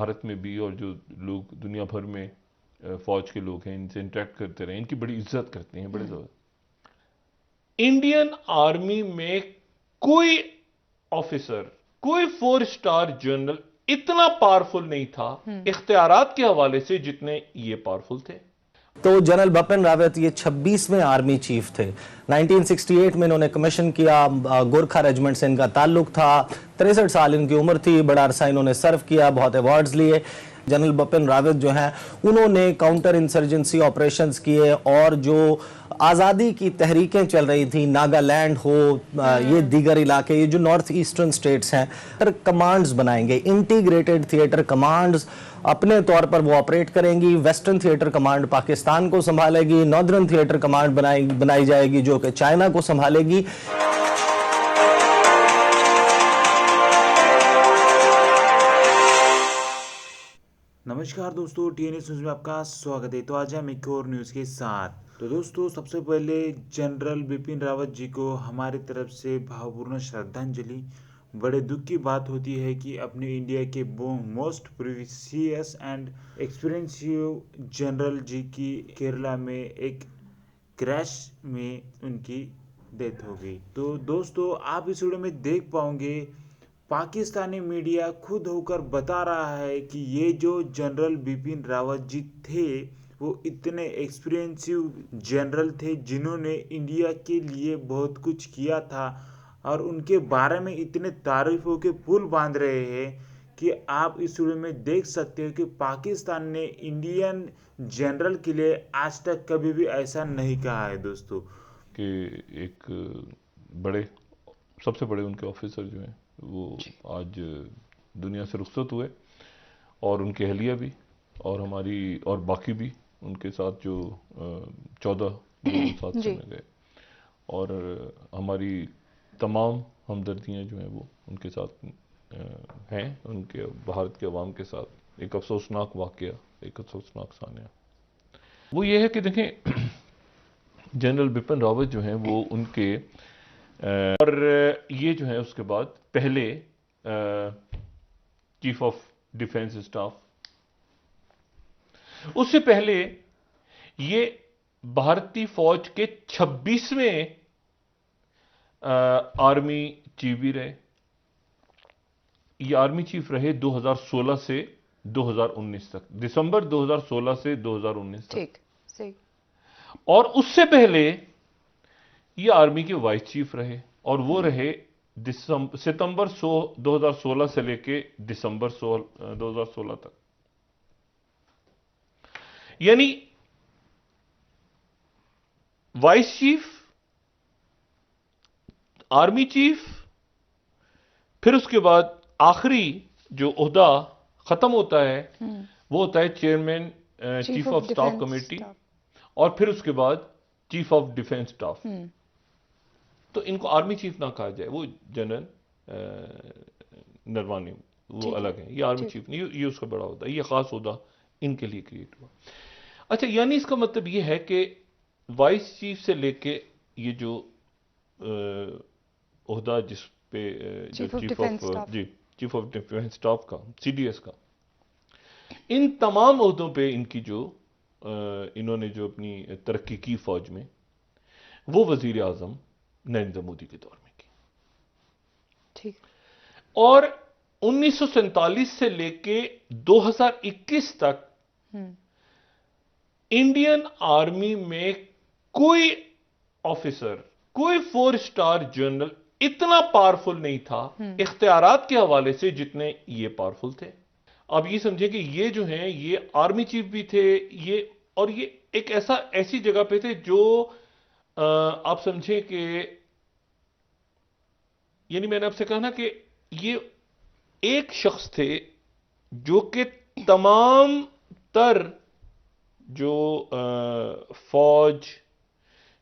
भारत में भी और जो लोग दुनिया भर में फौज के लोग हैं इनसे इंटरेक्ट करते रहे, इनकी बड़ी इज्जत करते हैं, बड़े ज़्यादा। इंडियन आर्मी में कोई ऑफिसर, कोई 4 स्टार जनरल इतना पावरफुल नहीं था इख्तियारात के हवाले से जितने ये पावरफुल थे। तो जनरल बिपिन रावत ये 26वें आर्मी चीफ थे। 1968 में इन्होंने कमीशन किया। गोरखा रेजिमेंट से इनका ताल्लुक था। 63 साल इनकी उम्र थी। बड़ा अरसा इन्होंने सर्व किया, बहुत अवार्ड्स लिए। जनरल बिपिन रावत जो हैं उन्होंने काउंटर इंसर्जेंसी ऑपरेशंस किए और जो आज़ादी की तहरीकें चल रही थी, नागालैंड हो, ये दीगर इलाके, ये जो नॉर्थ ईस्टर्न स्टेट्स हैं, कमांड्स बनाएंगे, इंटीग्रेटेड थिएटर कमांड्स अपने तौर पर वो ऑपरेट करेंगी। वेस्टर्न थिएटर कमांड पाकिस्तान को संभालेगी, नॉर्दर्न थिएटर कमांड बनाई जाएगी जो कि चाइना को संभालेगी। नमस्कार दोस्तों, टीएनएस न्यूज़ में आपका स्वागत है। तो आज हम एक और न्यूज़ के साथ। तो दोस्तों, सबसे पहले जनरल बिपिन रावत जी को हमारी तरफ से भावपूर्ण श्रद्धांजलि। बड़े दुख की बात होती है कि अपने इंडिया के मोस्ट प्रीवियस एंड एक्सपीरियंसिव जनरल जी की केरला में एक क्रैश में उनकी डेथ हो गई। तो दोस्तों, आप इस वीडियो में देख पाओगे पाकिस्तानी मीडिया खुद होकर बता रहा है कि ये जो जनरल बिपिन रावत जी थे वो इतने एक्सपीरियंसिव जनरल थे जिन्होंने इंडिया के लिए बहुत कुछ किया था, और उनके बारे में इतने तारीफों के पुल बांध रहे हैं कि आप इस वीडियो में देख सकते हो कि पाकिस्तान ने इंडियन जनरल के लिए आज तक कभी भी ऐसा नहीं कहा है दोस्तों। कि एक बड़े, सबसे बड़े उनके ऑफिसर जो हैं वो आज दुनिया से रुखसत हुए, और उनके अहलिया भी और हमारी और बाकी भी उनके साथ जो 14 लोग साथ चले गए, और हमारी तमाम हमदर्दियाँ जो हैं वो उनके साथ हैं, उनके भारत के अवाम के साथ। एक अफसोसनाक वाक़या, एक अफसोसनाक सानिया वो ये है कि देखें जनरल बिपिन रावत जो हैं वो उनके और ये जो है उसके बाद पहले चीफ ऑफ डिफेंस स्टाफ, उससे पहले ये भारतीय फौज के 26वें आर्मी चीफ भी रहे। ये आर्मी चीफ रहे 2016 से 2019 तक, दिसंबर 2016 से 2019 तक। ठीक, सही। और उससे पहले ये आर्मी के वाइस चीफ रहे, और वो रहे सितंबर 2016 से लेके दिसंबर 2016 तक। यानी वाइस चीफ, आर्मी चीफ, फिर उसके बाद आखिरी जो ओहदा खत्म होता है वो होता है chairman chief of staff committee, और फिर उसके बाद चीफ ऑफ डिफेंस स्टाफ। तो इनको आर्मी चीफ ना कहा जाए, वो जनरल नरवानी वो अलग है, ये आर्मी चीफ नहीं, ये उसका बड़ा होता है, ये खास ओहदा इनके लिए क्रिएट हुआ। अच्छा, यानी इसका मतलब ये है कि वाइस चीफ से लेके ये जो ओहदा जिस पे जो चीफ ऑफ डिफेंस स्टाफ का, सीडीएस का, इन तमाम ओहदों पे इनकी जो इन्होंने जो अपनी तरक्की की फौज में, वो वजीर आजम नरेंद्र मोदी के दौर में की। ठीक। और 1947 से लेके 2021 तक इंडियन आर्मी में कोई ऑफिसर, कोई 4 स्टार जनरल इतना पावरफुल नहीं था इख्तियारात के हवाले से जितने ये पावरफुल थे। आप ये समझे कि ये जो हैं ये आर्मी चीफ भी थे, ये, और ये एक ऐसी जगह पे थे जो आप समझे कि, यानी मैंने आपसे कहा ना कि ये एक शख्स थे जो कि तमाम तर जो फौज,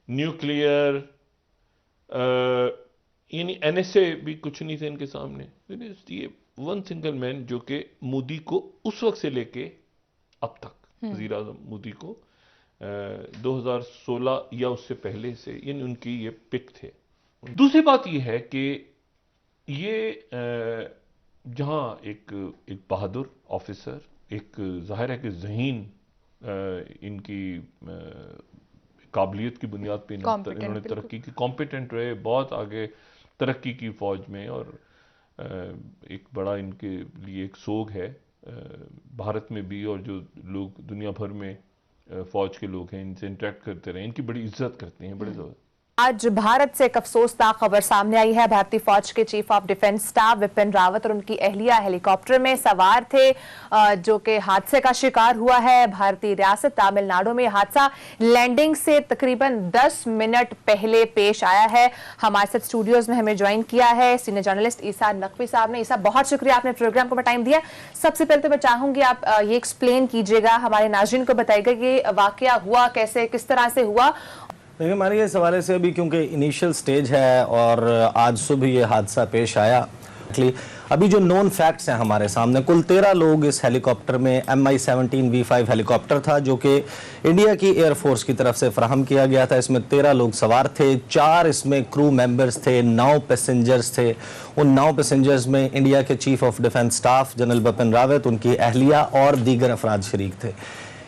न्यूक्लियर, यानी एनएसए भी कुछ नहीं थे इनके सामने। ये वन सिंगल मैन जो कि मोदी को उस वक्त से लेके अब तक, वजीर आजम मोदी को 2016 या उससे पहले से, यानी उनकी ये पिक थे। दूसरी बात ये है कि ये जहाँ एक एक बहादुर ऑफिसर, एक जाहिर है कि ज़हीन इनकी काबिलियत की बुनियाद पे Competent, इन्होंने बिल्कुल। तरक्की की, कॉम्पिटेंट रहे, बहुत आगे तरक्की की फौज में। और एक बड़ा इनके लिए एक सोग है भारत में भी, और जो लोग दुनिया भर में फौज के लोग हैं इनसे इंटरेक्ट करते रहे, इनकी बड़ी इज्जत करते हैं, बड़े ज़्यादा। आज भारत से एक अफसोसनाक खबर सामने आई है। भारतीय फौज के chief of defence staff Vipin Rawat और उनकी अहलिया हेलीकॉप्टर में सवार थे, जो कि हादसे का शिकार हुआ है। भारतीय रियासत तमिलनाडु में हादसा लैंडिंग से तकरीबन 10 मिनट पहले पेश आया है। हमारे साथ स्टूडियोज में हमें ज्वाइन किया है सीनियर जर्नलिस्ट ईसा नकवी साहब ने। ईसा, बहुत शुक्रिया आपने प्रोग्राम को टाइम दिया। सबसे पहले तो मैं चाहूंगी आप ये एक्सप्लेन कीजिएगा, हमारे नाज़रीन को बताइएगा कि वाकया हुआ कैसे, किस तरह से हुआ। देखिए, हमारे इस हवाले से अभी क्योंकि इनिशियल स्टेज है और आज सुबह ये हादसा पेश आया, अभी जो नोन फैक्ट्स हैं हमारे सामने, कुल 13 लोग इस हेलीकॉप्टर में, MI-17 V5 हेलीकॉप्टर था जो कि इंडिया की एयरफोर्स की तरफ से फराहम किया गया था। इसमें 13 लोग सवार थे, 4 इसमें क्रू मेंबर्स थे, 9 पैसेंजर्स थे। उन 9 पैसेंजर्स में इंडिया के chief of defence staff general Bipin Rawat, उनकी अहलिया और दीगर अफराद शरीक थे।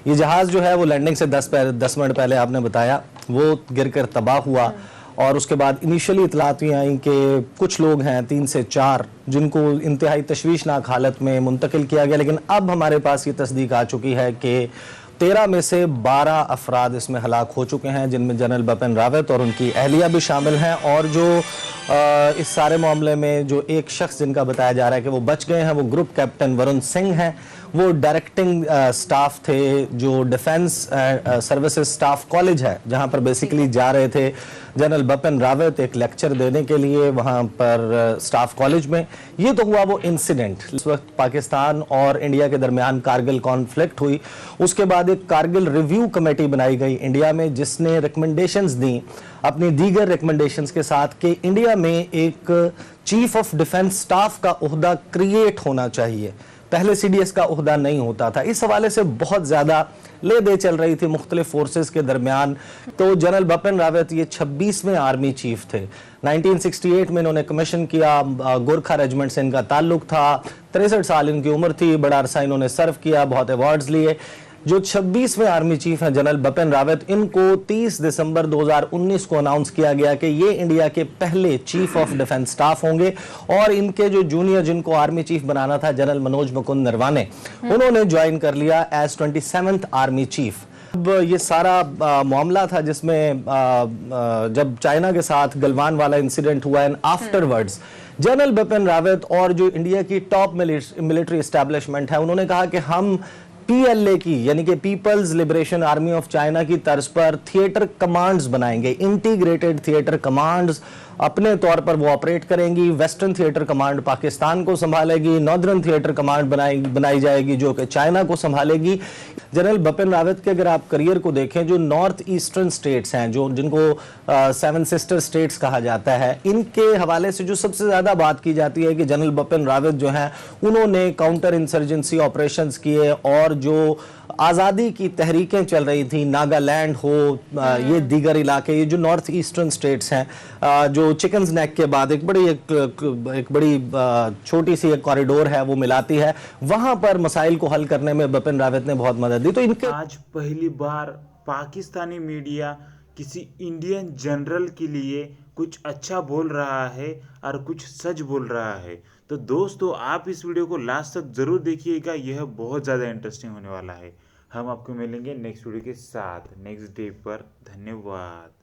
ये जहाज़ जो है वो लैंडिंग से 10 मिनट पहले आपने बताया वो गिरकर तबाह हुआ, और उसके बाद इनिशियली इतलात ये आई कि कुछ लोग हैं 3 से 4 जिनको इंतहाई तशवीशनाक हालत में मुंतकिल किया गया, लेकिन अब हमारे पास ये तस्दीक आ चुकी है कि 13 में से 12 अफराद इसमें हलाक हो चुके हैं, जिनमें जनरल बिपिन रावत और उनकी अहलिया भी शामिल हैं। और जो इस सारे मामले में जो एक शख्स जिनका बताया जा रहा है कि वो बच गए हैं, वो ग्रुप कैप्टन वरुण सिंह हैं। वो डायरेक्टिंग स्टाफ थे जो डिफेंस सर्विसेज स्टाफ कॉलेज है, जहां पर बेसिकली जा रहे थे जनरल बिपिन रावत एक लेक्चर देने के लिए वहां पर स्टाफ कॉलेज में। ये तो हुआ वो इंसिडेंट। इस वक्त पाकिस्तान और इंडिया के दरमियान कारगिल कॉन्फ्लिक्ट हुई, उसके बाद एक कारगिल रिव्यू कमेटी बनाई गई इंडिया में, जिसने रिकमेंडेशंस दी अपनी दीगर रिकमेंडेशंस के साथ कि इंडिया में एक चीफ ऑफ डिफेंस स्टाफ का ओहदा क्रिएट होना चाहिए। पहले CDS का ओहदा नहीं होता था। इस हवाले से बहुत ज़्यादा ले दे चल रही थी मुख्तलिफ फोर्सेस के दरमियान। तो जनरल बिपिन रावत ये 26वें आर्मी चीफ थे। 1968 में इन्होंने कमीशन किया, गोरखा रेजिमेंट से इनका ताल्लुक था, 63 साल इनकी उम्र थी, बड़ा अरसा इन्होंने सर्व किया, बहुत अवार्ड्स लिए। जो 26वें आर्मी चीफ हैं जनरल बिपिन रावत, इनको 30 दिसंबर 2019 को अनाउंस किया गया कि ये इंडिया के पहले चीफ ऑफ डिफेंस स्टाफ होंगे। और इनके जो जूनियर जिनको आर्मी चीफ बनाना था जनरल मनोज मुकुंद नरवाने, उन्होंने ज्वाइन कर लिया एज 27th आर्मी चीफ। अब ये सारा मामला था जिसमें जब चाइना के साथ गलवान वाला इंसिडेंट हुआ and afterwards general Bipin Rawat और जो इंडिया की टॉप मिलिट्री एस्टैब्लिशमेंट है, उन्होंने कहा कि हम PLA की यानी कि people's liberation army of China की तर्ज पर थिएटर कमांड्स बनाएंगे, इंटीग्रेटेड थिएटर कमांड्स अपने तौर पर वो ऑपरेट करेंगी। वेस्टर्न थिएटर कमांड पाकिस्तान को संभालेगी, नॉर्दर्न थिएटर कमांड बनाई जाएगी जो कि चाइना को संभालेगी। जनरल बिपिन रावत के अगर आप करियर को देखें, जो नॉर्थ ईस्टर्न स्टेट्स हैं, जो जिनको 7 सिस्टर स्टेट्स कहा जाता है, इनके हवाले से जो सबसे ज़्यादा बात की जाती है कि जनरल बिपिन रावत जो हैं उन्होंने काउंटर इंसर्जेंसी ऑपरेशंस किए, और जो आज़ादी की तहरीकें चल रही थी, नागालैंड हो, ये दीगर इलाके, ये जो नॉर्थ ईस्टर्न स्टेट्स हैं, जो चिकन्स नेक के बाद एक बड़ी छोटी सी एक कॉरिडोर है वो मिलाती है, वहां पर मसाइल को हल करने में बिपिन रावत ने बहुत मदद दी। तो इनके आज पहली बार पाकिस्तानी मीडिया किसी इंडियन जनरल के लिए कुछ अच्छा बोल रहा है और कुछ सच बोल रहा है। तो दोस्तों, आप इस वीडियो को लास्ट तक जरूर देखिएगा, यह बहुत ज़्यादा इंटरेस्टिंग होने वाला है। हम आपको मिलेंगे नेक्स्ट वीडियो के साथ नेक्स्ट डे पर। धन्यवाद।